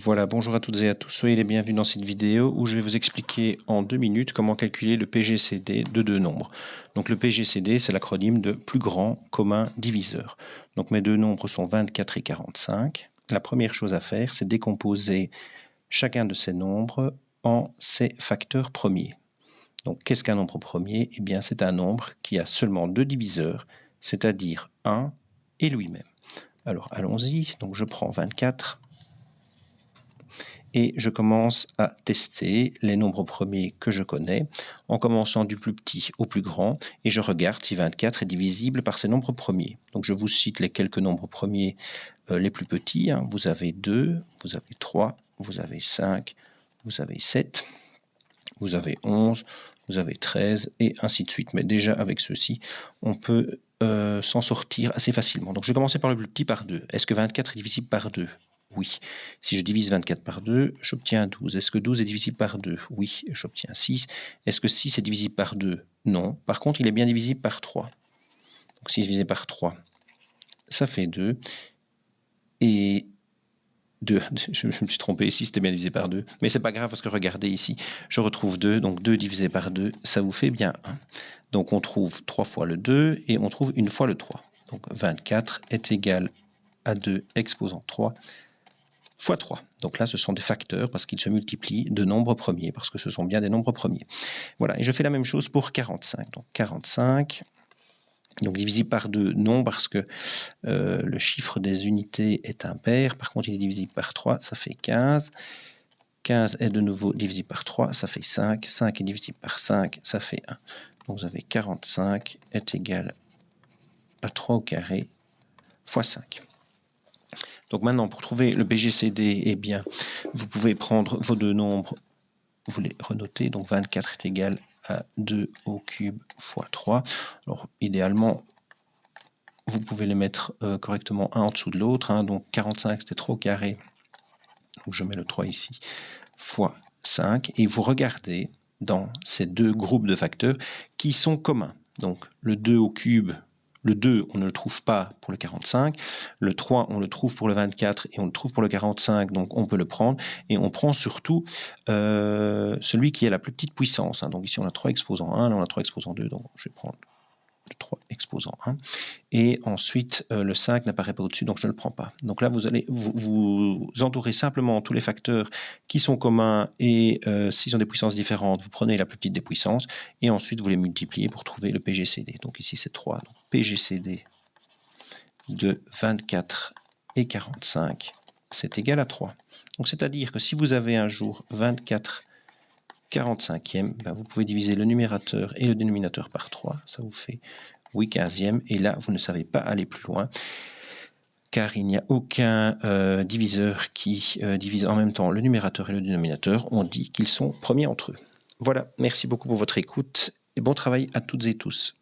Voilà, bonjour à toutes et à tous, soyez les bienvenus dans cette vidéo où je vais vous expliquer en 2 minutes comment calculer le PGCD de deux nombres. Donc le PGCD, c'est l'acronyme de plus grand commun diviseur. Donc mes deux nombres sont 24 et 45. La première chose à faire, c'est décomposer chacun de ces nombres en ses facteurs premiers. Donc qu'est-ce qu'un nombre premier? Eh bien c'est un nombre qui a seulement deux diviseurs, c'est-à-dire 1 et lui-même. Alors allons-y, donc je prends 24. Et je commence à tester les nombres premiers que je connais, en commençant du plus petit au plus grand, et je regarde si 24 est divisible par ces nombres premiers. Donc je vous cite les quelques nombres premiers les plus petits. Vous avez 2, vous avez 3, vous avez 5, vous avez 7, vous avez 11, vous avez 13, et ainsi de suite. Mais déjà avec ceci, on peut s'en sortir assez facilement. Donc je vais commencer par le plus petit, par 2. Est-ce que 24 est divisible par 2? Oui. Si je divise 24 par 2, j'obtiens 12. Est-ce que 12 est divisible par 2? Oui, j'obtiens 6. Est-ce que 6 est divisible par 2? Non. Par contre, il est bien divisible par 3. Donc 6 divisé par 3, ça fait 2. Et 2, je me suis trompé, 6 c'était bien divisé par 2. Mais c'est pas grave parce que regardez ici, je retrouve 2. Donc 2 divisé par 2, ça vous fait bien 1. Donc on trouve 3 fois le 2 et on trouve une fois le 3. Donc 24 est égal à 2 exposant 3 fois 3. Donc là, ce sont des facteurs parce qu'ils se multiplient de nombres premiers, parce que ce sont bien des nombres premiers. Voilà, et je fais la même chose pour 45. Donc 45, donc divisible par 2, non, parce que le chiffre des unités est impair. Par contre, il est divisible par 3, ça fait 15. 15 est de nouveau divisible par 3, ça fait 5. 5 est divisible par 5, ça fait 1. Donc vous avez 45 est égal à 3 au carré fois 5. Donc maintenant, pour trouver le PGCD, eh bien, vous pouvez prendre vos deux nombres, vous les renotez. Donc 24 est égal à 2 au cube fois 3. Alors idéalement, vous pouvez les mettre correctement un en dessous de l'autre. Donc 45 c'était 3 au carré. Donc je mets le 3 ici, fois 5. Et vous regardez dans ces deux groupes de facteurs qui sont communs. Donc le 2 au cube, le 2, on ne le trouve pas pour le 45. Le 3, on le trouve pour le 24 et on le trouve pour le 45, donc on peut le prendre. Et on prend surtout celui qui a la plus petite puissance. Donc ici, on a 3 exposant 1, là on a 3 exposant 2, donc je vais prendre le 3 exposant 1. Et ensuite, le 5 n'apparaît pas au-dessus, donc je ne le prends pas. Donc là, vous allez vous entourez simplement tous les facteurs qui sont communs et s'ils ont des puissances différentes, vous prenez la plus petite des puissances et ensuite vous les multipliez pour trouver le PGCD. Donc ici, c'est 3. Donc PGCD de 24 et 45, c'est égal à 3. Donc c'est-à-dire que si vous avez un jour 24 45e, vous pouvez diviser le numérateur et le dénominateur par 3, ça vous fait 8 15e, et là vous ne savez pas aller plus loin car il n'y a aucun diviseur qui divise en même temps le numérateur et le dénominateur. On dit qu'ils sont premiers entre eux. Voilà, merci beaucoup pour votre écoute et bon travail à toutes et tous.